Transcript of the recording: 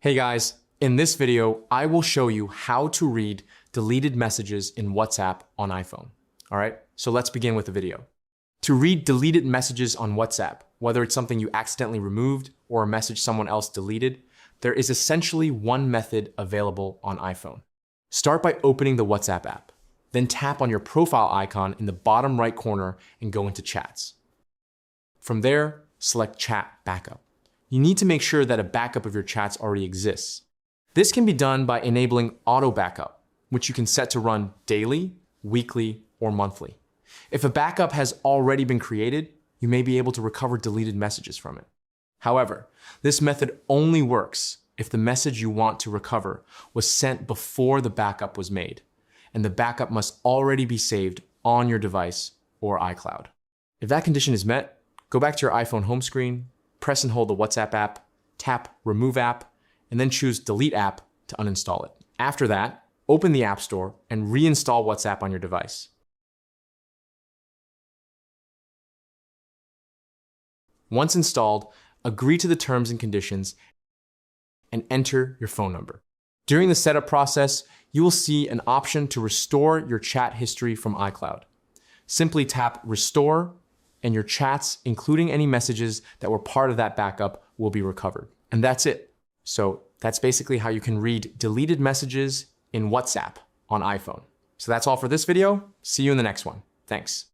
Hey guys, in this video, I will show you how to read deleted messages in WhatsApp on iPhone. All right, so let's begin with the video. To read deleted messages on WhatsApp, whether it's something you accidentally removed or a message someone else deleted, there is essentially one method available on iPhone. Start by opening the WhatsApp app, then tap on your profile icon in the bottom right corner and go into Chats. From there, select Chat Backup. You need to make sure that a backup of your chats already exists. This can be done by enabling auto backup, which you can set to run daily, weekly, or monthly. If a backup has already been created, you may be able to recover deleted messages from it. However, this method only works if the message you want to recover was sent before the backup was made, and the backup must already be saved on your device or iCloud. If that condition is met, go back to your iPhone home screen, press and hold the WhatsApp app, tap Remove App, and then choose Delete App to uninstall it. After that, open the App Store and reinstall WhatsApp on your device. Once installed, agree to the terms and conditions and enter your phone number. During the setup process, you will see an option to restore your chat history from iCloud. Simply tap Restore, and your chats, including any messages that were part of that backup, will be recovered. And that's it. So that's basically how you can read deleted messages in WhatsApp on iPhone. So that's all for this video. See you in the next one. Thanks.